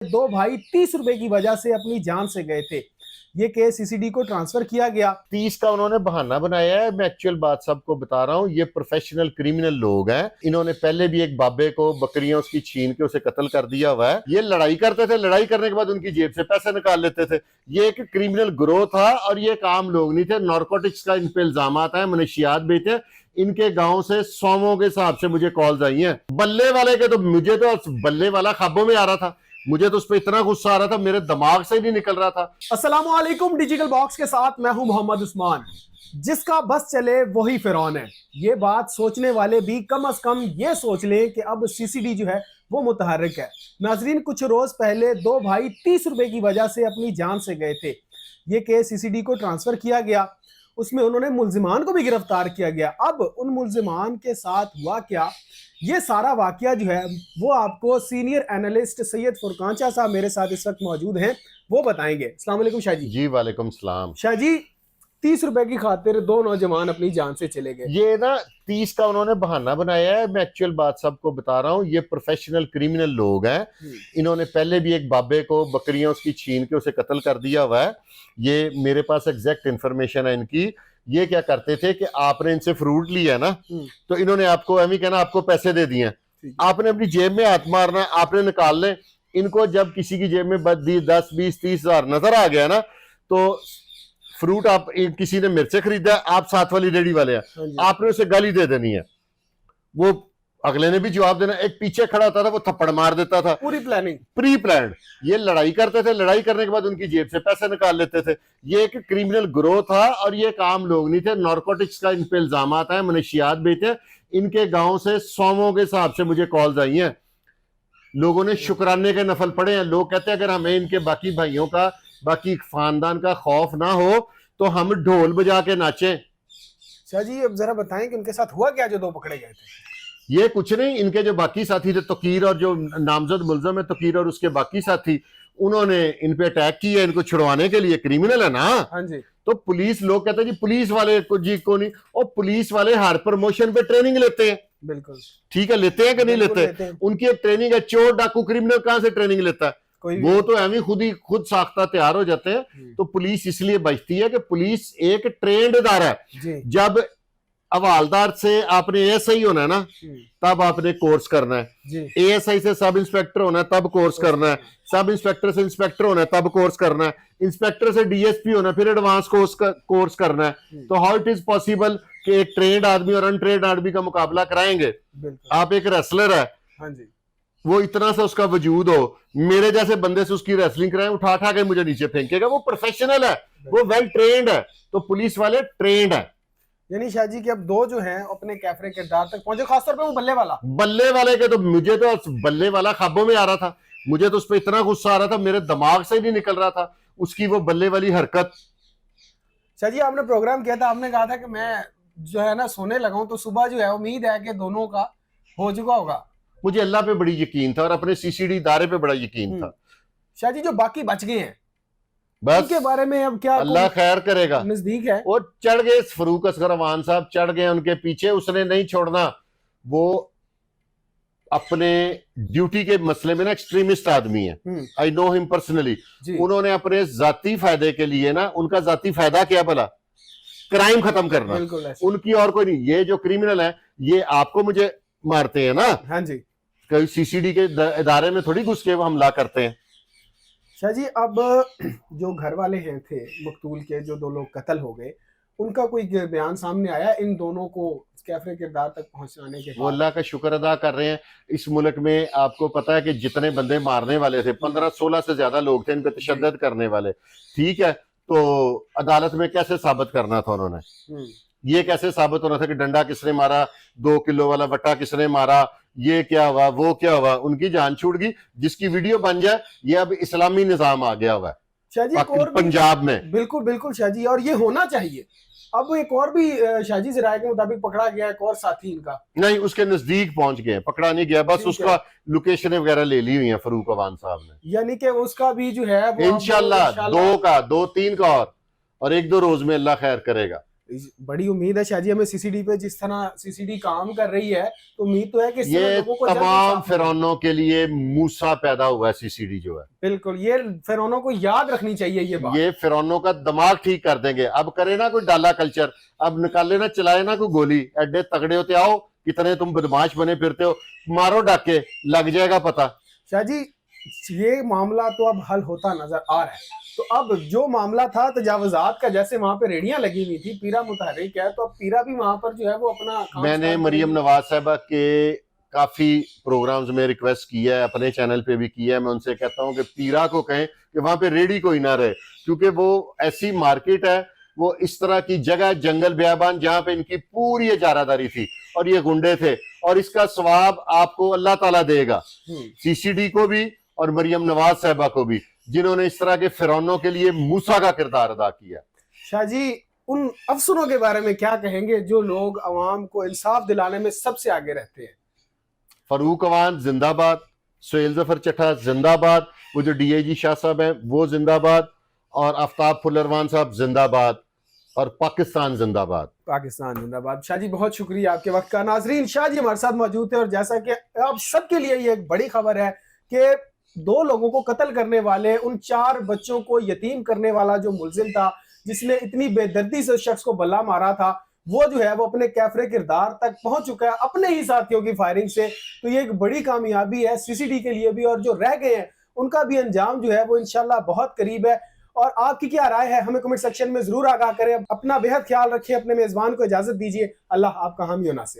दो भाई 30 रुपए की वजह से अपनी जान से गए थे। ये केस सीसीडी को ट्रांसफर किया गया। 30 का उन्होंने बहाना बनाया है। मैं एक्चुअल बात सबको बता रहा हूँ, ये प्रोफेशनल क्रिमिनल लोग हैं। इन्होंने पहले भी एक बाबे को बकरियां उसकी छीन के उसे कत्ल कर दिया हुआ है। ये लड़ाई करते थे, लड़ाई करने के बाद उनकी जेब से पैसे निकाल लेते थे। ये एक क्रिमिनल ग्रोह था और ये एक आम लोग नहीं थे। नारकोटिक्स का इन पे इल्जाम आता है, मनशियात बेचे। इनके गांव से सौमों के हिसाब से मुझे कॉल्स आई हैं। बल्ले वाले के तो मुझे तो बल्ले वाला ख्वाबों में आ रहा था। मुझे तो उस पर इतना गुस्सा आ रहा था, मेरे दिमाग से ही नहीं निकल रहा था। अस्सलामु अलैकुम, डिजिटल बॉक्स के साथ मैं हूं मोहम्मद उस्मान। जिसका बस चले वही फिरौन है। ये बात सोचने वाले भी कम से कम ये सोच लें कि अब सीसीडी जो है वो मुतहर्रिक है। नाजरीन, कुछ रोज पहले दो भाई 30 रुपए की वजह से अपनी जान से गए थे। ये केस सीसीडी को ट्रांसफर किया गया। उसमें उन्होंने मुल्जिमान को भी गिरफ्तार किया गया। अब उन मुल्जिमान के साथ हुआ क्या, ये सारा वाकया जो है वो आपको सीनियर एनालिस्ट सैयद फुरकान शाह साहब मेरे साथ इस वक्त मौजूद हैं, वो बताएंगे। अस्सलाम वालेकुम शाह जी। जी वालेकुम सलाम। शाह जी, 30 रुपए की खातिर दो नौजवान अपनी जान से चले गए। ये ना 30 का उन्होंने बहाना बनाया है। मैं एक्चुअल बात सबको बता रहा हूँ, ये प्रोफेशनल क्रिमिनल लोग हैं। इन्होंने पहले भी एक बाबे को बकरियां उसकी छीन के उसे कत्ल कर दिया हुआ है। ये मेरे पास एग्जैक्ट इंफॉर्मेशन है इनकी। ये क्या करते थे कि आपने इनसे फ्रूट लिया ना, तो इन्होंने आपको एम ही कहना आपको पैसे दे दिए। आपने अपनी जेब में हाथ मारना, आपने निकाल लें। इनको जब किसी की जेब में 10, 20, 30 हजार नजर आ गया ना, तो फ्रूट आप किसी ने मिर्चे खरीदा, आप साथ वाली रेडी वाले हैं, आपने उसे गाली दे देनी है। वो अगले ने भी जवाब देना। एक पीछे खड़ा होता था, वो थप्पड़ मार देता था। पूरी प्लानिंग, प्री प्लान। ये लड़ाई करते थे, लड़ाई करने के बाद उनकी जेब से पैसे निकाल लेते थे। ये एक क्रिमिनल ग्रोह था और ये एक आम लोग नहीं थे। नारकोटिक्स का इन पे इल्जाम आता है, मनशियात बेचे। इनके गांव से सौमों के हिसाब से मुझे कॉल्स आई हैं। लोगों ने शुक्राने के नफल पड़े हैं। लोग कहते हैं अगर हमें इनके बाकी भाइयों का, बाकी खानदान का खौफ ना हो तो हम ढोल बजा के नाचें। शाह जी अब जरा बताएं कि उनके साथ हुआ क्या जो दो पकड़े गए थे। ये कुछ नहीं, इनके जो बाकी साथी थे, तकीर और जो नामजद मुल्जम है तकीर और उसके बाकी साथी, उन्होंने इन पे अटैक किया इनको छुड़वाने के लिए। क्रिमिनल है ना। हाँ जी। तो पुलिस, लोग कहते हैं जी पुलिस वाले को जी को नहीं, और पुलिस वाले हर प्रमोशन पे ट्रेनिंग लेते हैं। बिल्कुल ठीक है, लेते हैं कि नहीं लेते? उनकी एक ट्रेनिंग है। चोर डाकू क्रिमिनल कहां से ट्रेनिंग लेता है? वो तो एवं खुद साख्ता तैयार हो जाते हैं। तो पुलिस इसलिए बचती है कि पुलिस एक ट्रेंड इदारा है। जब हवालदार से आपने एएसआई होना है ना, तब आपने कोर्स करना है। एएसआई से सब इंस्पेक्टर होना है, तब कोर्स करना है। सब इंस्पेक्टर से इंस्पेक्टर होना है, तब कोर्स करना है। इंस्पेक्टर से डीएसपी होना है, फिर एडवांस कोर्स करना है। तो हाउ इट इज पॉसिबल कि एक ट्रेंड आदमी और अनट्रेंड आदमी का मुकाबला कराएंगे? आप एक रेसलर है, हाँ जी, वो इतना सा उसका वजूद हो, मेरे जैसे बंदे से उसकी रेसलिंग कराए, उठा उठा के मुझे नीचे फेंकेगा। वो प्रोफेशनल है, वो वेल ट्रेंड है। तो पुलिस वाले ट्रेंड है। यानी शाह जी कि अब दो जो हैं अपने कैफरे किरदार तक पहुंचे, खासतौर पे वो बल्ले वाले के तो मुझे तो बल्ले वाला ख्वाबों में आ रहा था। मुझे तो उस पर इतना गुस्सा आ रहा था, मेरे दिमाग से ही नहीं निकल रहा था उसकी वो बल्ले वाली हरकत। शाह जी आपने प्रोग्राम किया था, आपने कहा था कि मैं जो है ना सोने लगा हूं तो सुबह जो है उम्मीद है कि दोनों का हो चुका होगा। मुझे अल्लाह पे बड़ी यकीन था और अपने सीसीडी इदारे पे बड़ा यकीन था। शाह जी जो बाकी बच गए हैं बस उनके बारे में अब क्या अल्लाह खैर करेगा। नजदीक है। वो चढ़ गए, फरूक असगर अवान साहब चढ़ गए उनके पीछे। उसने नहीं छोड़ना। वो अपने ड्यूटी के मसले में ना एक्सट्रीमिस्ट आदमी है। I know him personally. उन्होंने अपने जाती फायदे के लिए ना, उनका जाती फायदा क्या भला? क्राइम खत्म करना, उनकी और कोई नहीं। ये जो क्रिमिनल है ये आपको मुझे मारते हैं ना। हाँ जी, कई सीसीडी के इदारे में थोड़ी घुस के वो हमला करते हैं। शाह जी अब जो घर वाले हैं थे मकतूल के, जो दो लोग कत्ल हो गए, उनका कोई बयान सामने आया इन दोनों को कैफरे किरदार तक पहुंचाने के? वो अल्लाह का शुक्र अदा कर रहे हैं। इस मुल्क में आपको पता है कि जितने बंदे मारने वाले थे, 15-16 से ज्यादा लोग थे इन पे तशद्दुद करने वाले। ठीक है, तो अदालत में कैसे साबित करना था उन्होंने? ये कैसे साबित होना था कि डंडा किसने मारा, 2 किलो वाला वट्टा किसने मारा, ये क्या हुआ, वो क्या हुआ? उनकी जान छूट गई। जिसकी वीडियो बन जाए, ये अब इस्लामी निजाम आ गया हुआ है पंजाब में। बिल्कुल बिल्कुल शाह जी, और ये होना चाहिए। अब एक और भी शाह जी से राय के मुताबिक पकड़ा गया, एक और साथी इनका। नहीं, उसके नजदीक पहुंच गए, पकड़ा नहीं गया, बस उसका लोकेशन वगैरह ले ली हुई है फरूक अवान साहब ने। यानी कि उसका भी जो है इंशाल्लाह 2-3 का और 1-2 रोज में अल्लाह खैर करेगा। बड़ी उम्मीद है शाहजी हमें सीसीडी पे, जिस तरह सीसीडी काम कर रही है तो उम्मीद तो है कि इस तरह ये लोगों को जल्द तमाम इंसाफ फिरौनों के लिए मूसा पैदा हुआ है सीसीडी जो है। बिल्कुल, ये फिरौनों को याद रखनी चाहिए ये बात। ये फिरौनों का दिमाग ठीक कर देंगे। अब करे ना कोई डाला कल्चर, अब निकाले ना, चलाए ना कोई गोली, एडे तगड़े होते आओ, कितने तुम बदमाश बने फिरते हो, मारो डाके, लग जाएगा पता। शाहजी ये मामला तो अब हल होता नजर आ रहा है। तो अब जो मामला था तजावुजात का, जैसे वहां पे रेडियां लगी हुई थी, पीरा मुतहर्रिक है, तो अब पीरा भी वहां पर जो है वो अपना काम मैंने स्टार्ट मरियम करेंगे। नवाज साहबा के काफी प्रोग्राम्स में रिक्वेस्ट किया है, अपने चैनल पे भी किया है। मैं उनसे कहता हूं कि पीरा को कहें कि वहां पे रेडी कोई ना रहे, क्योंकि वो ऐसी मार्केट है, वो इस तरह की जगह, जंगल बियाबान, जहां पे इनकी पूरी इजारादारी थी और ये गुंडे थे, और इसका सवाब आपको अल्लाह ताला देगा, सीसीडी को भी और मरियम नवाज साहबा को भी, जिन्होंने इस तरह के फिरौनों के लिए मूसा का किरदार अदा किया। शाहजी उन अफसरों के बारे में क्या कहेंगे जो लोग अवाम को इंसाफ दिलाने में सबसे आगे रहते हैं? फरूक अवान जिंदाबाद, सुहेल जफर चट्टा जिंदाबाद, वो जो डीआईजी शाह साहब हैं वो जिंदाबाद, और आफ्ताब फुल्लरवान साहब जिंदाबाद, और पाकिस्तान जिंदाबाद। पाकिस्तान जिंदाबाद। शाहजी बहुत शुक्रिया आपके वक्त का। नाजरीन, शाहजी हमारे साथ मौजूद थे, और जैसा कि आप सबके लिए ये एक बड़ी खबर है कि 2 लोगों को कत्ल करने वाले, उन 4 बच्चों को यतीम करने वाला जो मुलजिम था, जिसने इतनी बेदर्दी से उस शख्स को बल्ला मारा था, वो जो है वो अपने कैफरे किरदार तक पहुंच चुका है अपने ही साथियों की फायरिंग से। तो ये एक बड़ी कामयाबी है सीसीडी के लिए भी, और जो रह गए हैं उनका भी अंजाम जो है वो इंशाल्लाह बहुत करीब है। और आपकी क्या राय है हमें कमेंट सेक्शन में जरूर आगाह करें। अपना बेहद ख्याल रखें, अपने मेजबान को इजाजत दीजिए। अल्लाह आपका हामी और नासिर।